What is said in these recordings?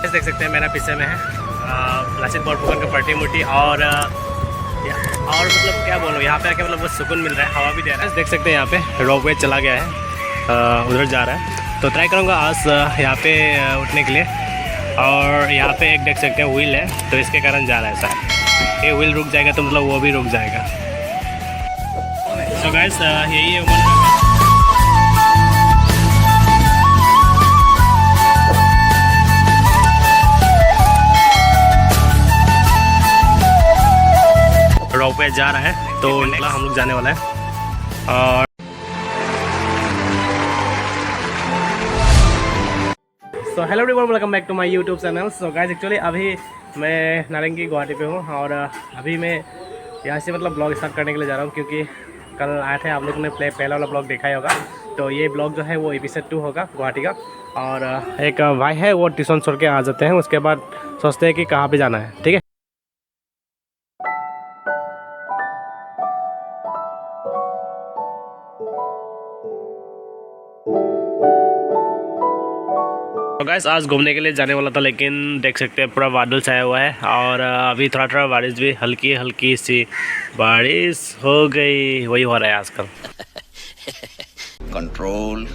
देख सकते हैं मेरा पीछे में है लाचित बोरफुकन का प्रतिमूर्ति और मतलब क्या बोलूँ, यहाँ पे आके मतलब बहुत सुकून मिल रहा है, हवा भी दे रहा है। देख सकते हैं यहाँ पे रोपवे चला गया है, उधर जा रहा है, तो ट्राई करूँगा आज यहाँ पे उठने के लिए। और यहाँ पे एक देख सकते हैं व्हील है, तो इसके कारण जा रहा है सर। ये व्हील रुक जाएगा तो मतलब वो भी रुक जाएगा। तो गाइस यही है रोपवे जा रहा है, तो निकला हम लोग जाने वाला है। और so hello everyone, welcome back to my YouTube channel. So guys actually अभी मैं नारंगी गुवाहाटी पे हूँ और अभी मैं यहाँ से मतलब ब्लॉग स्टार्ट करने के लिए जा रहा हूँ, क्योंकि कल आए थे आप लोग ने पहला वाला ब्लॉग देखा ही होगा। तो ये ब्लॉग जो है वो एपिसोड 2 होगा गुवाहाटी का। और एक भाई है वो ट्यूशन छोड़ के आ जाते हैं, उसके बाद सोचते हैं कि कहाँ पर जाना है, ठीक है। तो गाइस आज घूमने के लिए जाने वाला था, लेकिन देख सकते हैं पूरा बादल छाया हुआ है और अभी थोड़ा थोड़ा बारिश भी, हल्की हल्की सी बारिश हो गई, वही हो रहा है आजकल। कंट्रोल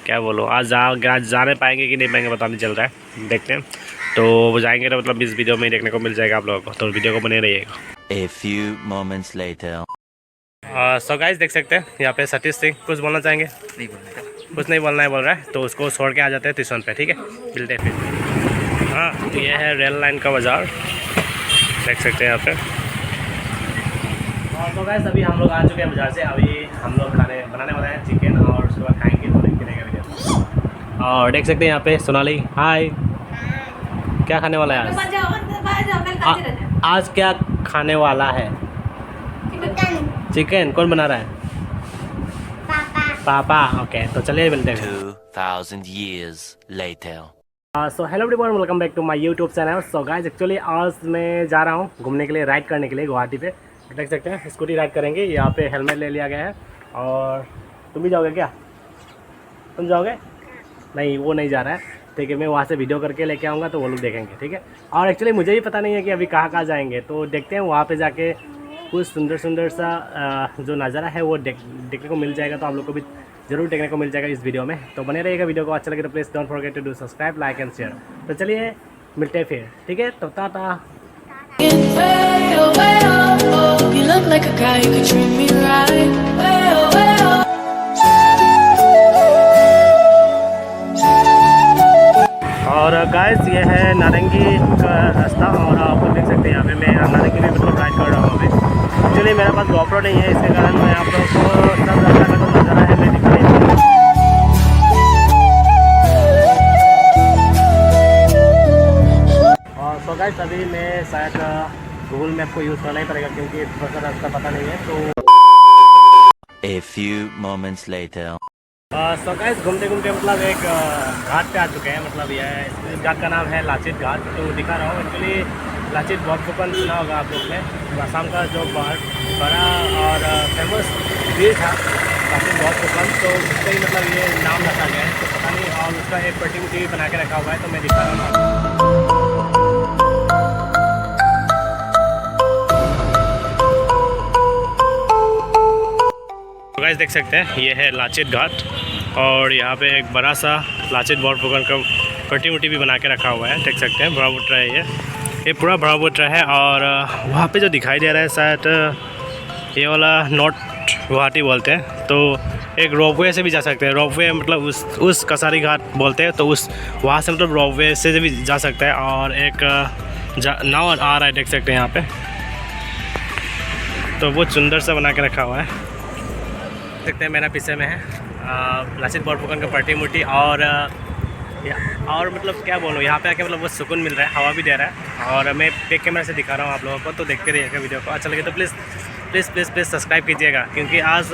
क्या बोलो, आज जाने पाएंगे कि नहीं पाएंगे पता नहीं चल रहा है, देखते हैं। तो वो जाएंगे तो मतलब इस वीडियो में ही देखने को मिल जाएगा आप लोगों को, तो वीडियो को बने रहिएगा। A few moments later. So guys देख सकते हैं यहाँ पे सतीश सिंह कुछ बोलना चाहेंगे? नहीं बोलना, कुछ नहीं बोलना है बोल रहा है, तो उसको छोड़ के आ जाते हैं स्टेशन पे, ठीक है, मिलते हैं फिर। हाँ, ये है रेल लाइन का बाज़ार, देख सकते हैं यहाँ पे। और तो गाइस अभी हम लोग आ चुके हैं बाज़ार से, अभी हम लोग खाने बनाने वाले हैं चिकन, और उसके बाद खाएंगे, तो देखते रहेगा वीडियो। और देख सकते हैं यहाँ पे सोनाली, हाय, क्या खाने वाला है आज क्या खाने वाला है? चिकन। कौन बना रहा है? पापा। ओके, तो चलिए मिलते हैं। 2000 years later. So hello everyone, welcome back to my YouTube channel. So guys actually आज मैं जा रहा हूँ घूमने के लिए, राइड करने के लिए गुवाहाटी पे। देख सकते हैं स्कूटी राइड करेंगे, यहाँ पे हेलमेट ले लिया गया है। और तुम भी जाओगे क्या? तुम जाओगे? नहीं, वो नहीं जा रहा है, ठीक है। मैं वहाँ से वीडियो करके लेके आऊँगा, तो वो लोग देखेंगे, ठीक है। और एक्चुअली मुझे भी पता नहीं है कि अभी कहाँ कहाँ जाएंगे, तो देखते हैं वहाँ पे जाके कुछ सुंदर सुंदर सा जो नज़ारा है वो देखने को मिल जाएगा, तो आप लोग को भी ज़रूर देखने को मिल जाएगा इस वीडियो में। तो बने रहिएगा, वीडियो को अच्छा लगे तो please don't forget to do subscribe, like and share. तो चलिए मिलते हैं फिर, ठीक है। तो टाटा। और गाइस ये है नारंगी का रास्ता, और आप लोग देख सकते हैं यहाँ पे मैं नारंगी में मतलब राइड कर रहा हूँ अभी। एक्चुअली मेरे पास GoPro नहीं है, इसके कारण मैं आप लोगों को सब रास्ता का जो नज़ारा है मैं दिखा नहीं सकता। और तो गाइस अभी मैं शायद गूगल मैप को यूज़ करना ही पड़ेगा, क्योंकि थोड़ा सा रास्ता पता नहीं है। तो A few moments later. So guys घूमते घूमते मतलब एक घाट पे आ चुके हैं, मतलब यह इस घाट का नाम है लाचित घाट। तो दिखा रहा हूँ, एक्चुअली लाचित बोरफुकन सुना होगा आप लोग ने, आसाम का जो बड़ा और फेमस ब्रिज था लाचित बोरफुकन, तो उसका ही मतलब ये नाम रखा गया है, तो पता नहीं। और उसका एक प्रतिमूर्ति भी बना के रखा हुआ है, तो मैं दिखा रहा हूँ। गाइस देख सकते हैं ये है लाचित घाट, और यहाँ पे एक बड़ा सा लाचित बोरफुकन का प्रतिमूर्ति भी बना के रखा हुआ है, देख सकते हैं। ब्रह्मपुत्र है ये पूरा ब्रह्मपुत्र है। और वहाँ पे जो दिखाई दे रहा है शायद ये वाला नॉर्थ गुवाहाटी बोलते हैं, तो एक रोपवे से भी जा सकते हैं। रोपवे मतलब उस कसारी घाट बोलते हैं, तो उस वहाँ से मतलब रोपवे से भी जा सकता है। और एक नाव आ रहा है, देख सकते हैं यहाँ पे, तो बहुत सुंदर सा बना के रखा हुआ है। देखते हैं मेरा पीछे में है लाचित बोरफुकन का प्रतिमूर्ति, और मतलब क्या बोलूँ, यहाँ पे आके मतलब बहुत सुकून मिल रहा है, हवा भी दे रहा है। और मैं बैक कैमरा से दिखा रहा हूँ आप लोगों को, तो देखते रहिएगा वीडियो को। अच्छा लगे तो please please please please subscribe कीजिएगा, क्योंकि आज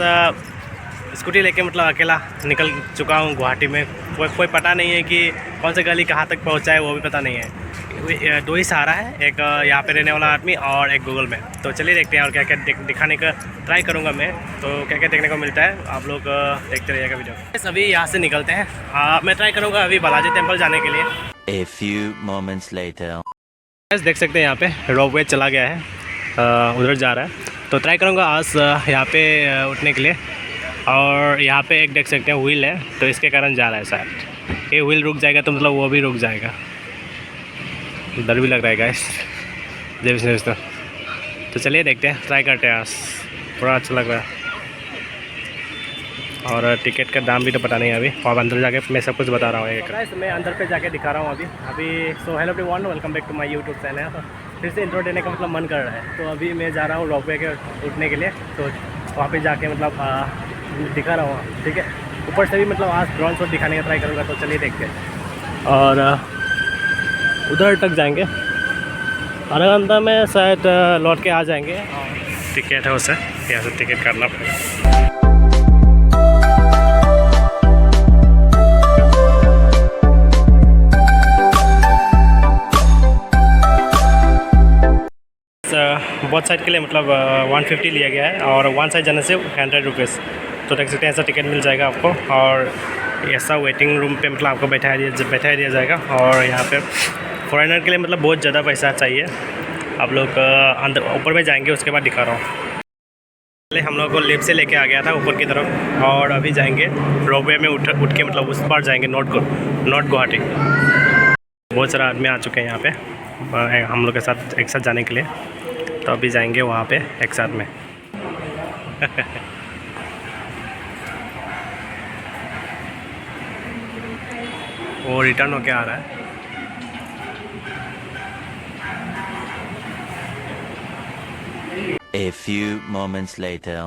स्कूटी लेके मतलब अकेला निकल चुका हूँ गुवाहाटी में। कोई पता नहीं है कि कौन सी गली कहाँ तक पहुँचा है, वो भी पता नहीं है। दो ही सहारा है, एक यहाँ पे रहने वाला आदमी और एक गूगल में। तो चलिए देखते हैं और क्या क्या दिखाने का ट्राई करूँगा मैं, तो क्या क्या देखने को मिलता है आप लोग देखते रहिएगा वीडियो। अभी यहाँ से निकलते हैं, मैं ट्राई करूँगा अभी बालाजी टेम्पल जाने के लिए। A few moments later. देख सकते हैं यहाँ पे रोपवे चला गया है, उधर जा रहा है। तो ट्राई करूँगा आज यहाँ पे उठने के लिए। और यहाँ पे एक देख सकते हैं व्हील है, तो इसके कारण जा रहा है शायद। ये व्हील रुक जाएगा तो मतलब वो भी रुक जाएगा। डर भी लग रहा है गाइस जब तो चलिए देखते हैं, ट्राई करते हैं। आज थोड़ा अच्छा लग रहा है। और टिकट का दाम भी तो पता नहीं है अभी, और अंदर जाके मैं सब कुछ बता रहा हूँ। एक मैं अंदर पे जाके दिखा रहा हूँ अभी। So hello everyone, welcome back to my YouTube channel. तो फिर से इंट्रो देने का मतलब मन कर रहा है, तो अभी मैं जा रहा हूँ रोपवे के उठने के लिए। तो वहाँ पे जाके मतलब दिखा रहा हूँ, ठीक है। ऊपर से भी मतलब आज ड्रोन शॉट दिखाने का ट्राई करूँगा, तो चलिए देखते हैं। और उधर तक जाएंगे, आधा घंटा में शायद लौट के आ जाएंगे। और टिकट है उसे यहाँ से टिकट करना पड़ेगा। बहुत साइड के लिए मतलब 150 लिया गया है, और वन साइड जाने से 100 रुपीज़। तो देख सकते हैं ऐसा टिकट मिल जाएगा आपको। और ऐसा वेटिंग रूम पे मतलब आपको बैठा दिया जाएगा। और यहाँ पे फॉरेनर के लिए मतलब बहुत ज़्यादा पैसा चाहिए। आप लोग अंदर ऊपर में जाएंगे, उसके बाद दिखा रहा हूँ। पहले हम लोग को लिफ्ट से लेके आ गया था ऊपर की तरफ, और अभी जाएंगे रोपवे में उठ के मतलब उस पार जाएंगे, नॉर्थ गुवाहाटी। बहुत सारा आदमी आ चुके हैं यहाँ पे हम लोग के साथ एक साथ जाने के लिए। तो अभी जाएंगे वहाँ पे एक साथ में। वो रिटर्न होके आ रहा है। A few moments later.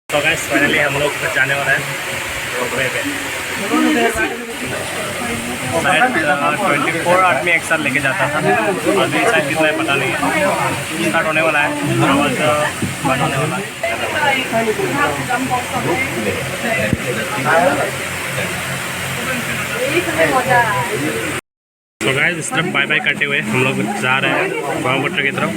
तो गाइस फाइनली हम लोग जाने वाला है रोपवे पे। शायद 24 आदमी एक साथ लेके जाता था, अभी शायद कितना है पता नहीं है। स्टार्ट होने वाला है, आवाज़ बंद होने वाला है। तो गाइस इस तरफ बाय बाय करते हुए हम लोग जा रहे हैं ब्रह्मपुत्र की तरफ।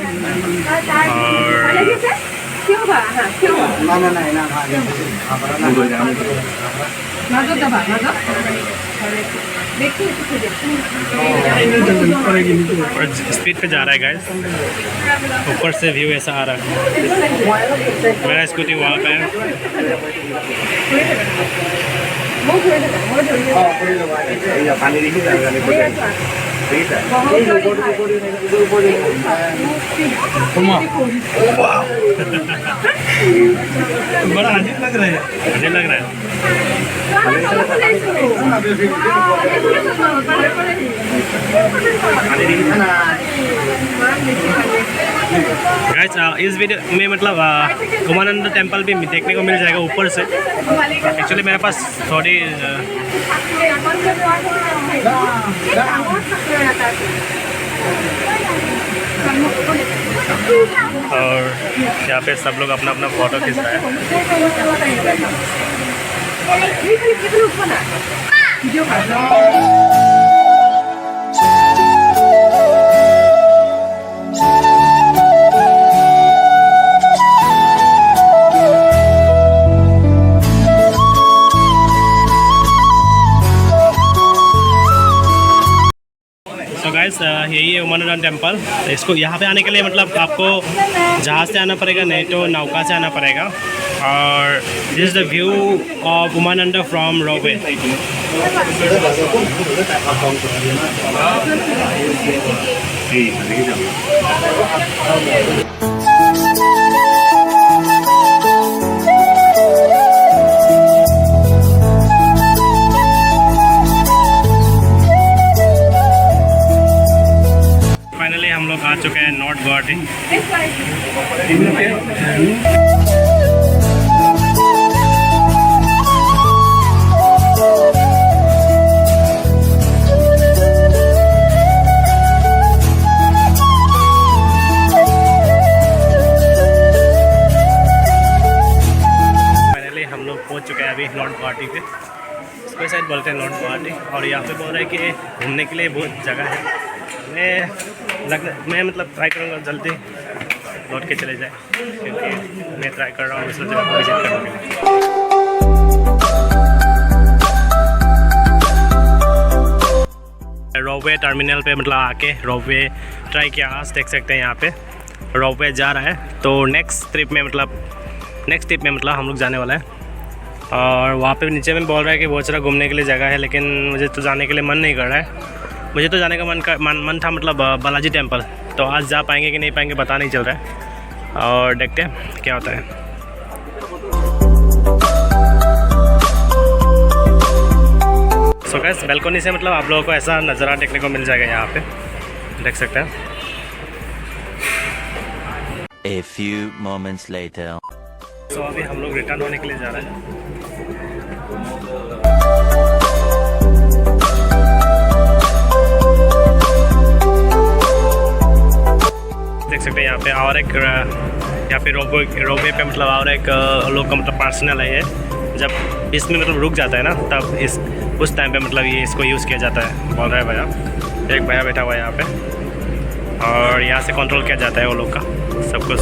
और स्पीड पे जा रहा है गाइस। ऊपर से व्यू ऐसा आ रहा है। मेरा स्कूटी वहाँ पे है। बड़ा अजीब लग रहा है, अजीब लग रहा है। गाइस इस वीडियो में मतलब उमानंद टेम्पल भी देखने को मिल जाएगा ऊपर से। एक्चुअली मेरे पास थोड़ी और यहाँ पे सब लोग अपना अपना फोटो खींच रहा है। गाइस यही है उमानंद टेम्पल। इसको यहाँ पे आने के लिए मतलब आपको जहाज़ से आना पड़ेगा, नहीं तो नौका से आना पड़ेगा। और this is the view of Umanand from ropeway. Finally हम लोग आ चुके हैं नॉर्थ गुवाहाटी। फाइनली हम लोग पहुंच चुके हैं अभी नॉर्थ गुवाहाटी पे। इसको शायद बोलते हैं नॉर्थ गुवाहाटी। और यहाँ पे बोल रहे हैं कि घूमने के लिए बहुत जगह है, मैं मतलब ट्राई करूँगा जल्दी लौट के चले जाए, क्योंकि मैं ट्राई कर रहा हूँ दूसरी जगह को विजिट करने के लिए। रोपवे टर्मिनल पे मतलब आके रोपवे ट्राई किया, आज देख सकते हैं यहाँ पे रोपवे जा रहा है। तो नेक्स्ट ट्रिप में मतलब हम लोग जाने वाला है। और वहाँ पे नीचे में बोल रहा है कि बहुत सारा घूमने के लिए जगह है, लेकिन मुझे तो जाने के लिए मन नहीं कर रहा है। मुझे तो जाने का मन था मतलब बालाजी टेम्पल। तो आज जा पाएंगे कि नहीं पाएंगे पता नहीं चल रहा है, और देखते हैं क्या होता है। सो गाइस, बैल्कनी से मतलब आप लोगों को ऐसा नज़ारा देखने को मिल जाएगा, यहाँ पे देख सकते हैं। A few moments later. सो अभी हम लोग रिटर्न होने के लिए जा रहे हैं। देख सकते हैं यहाँ पे और एक रोपवे पे मतलब और एक लोग का मतलब पर्सनल है ये। जब इसमें मतलब रुक जाता है ना, तब उस टाइम पे मतलब ये इसको यूज़ किया जाता है, बोल रहा है भैया। एक भैया बैठा हुआ है यहाँ पे, और यहाँ से कंट्रोल किया जाता है वो लोग का सब कुछ।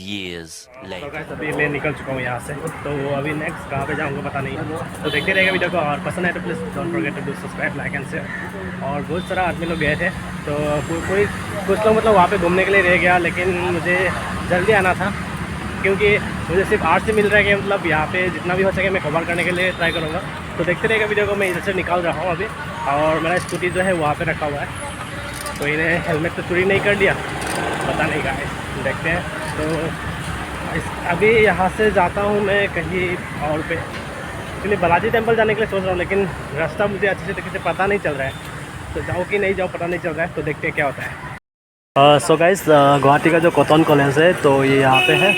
years later. तो गाइस अभी मैं निकल चुका हूँ यहाँ से, तो अभी नेक्स्ट कहाँ पे जाऊँगा पता नहीं। तो देखते रहेगा वीडियो को, और पसंद है तो please don't forget to do subscribe, like and share. और बहुत सारा आदमी लोग गए थे, तो कुछ लोग मतलब वहाँ पे घूमने के लिए रह गया, लेकिन मुझे जल्दी आना था, क्योंकि मुझे सिर्फ आज से मिल रहा है कि मतलब यहाँ पे जितना भी हो सके मैं कवर करने के लिए ट्राई करूँगा। तो देखते रहेगा वीडियो को। मैं इधर से निकाल रहा हूँ अभी, और मेरा स्कूटी जो है वहाँ पे रखा हुआ है। तो इन्हें हेलमेट तो चोरी नहीं कर लिया, पता नहीं गाइस, देखते हैं। तो अभी यहाँ से जाता हूँ मैं कहीं और पे, एक्चुअली बालाजी टेम्पल जाने के लिए सोच रहा हूँ, लेकिन रास्ता मुझे अच्छे से तरीके से पता नहीं चल रहा है। तो जाऊँ कि नहीं जाऊँ पता नहीं चल रहा है, तो देखते हैं क्या होता है। सो गाइस, गुवाहाटी का जो कॉटन कॉलेज है तो ये यहाँ पे है।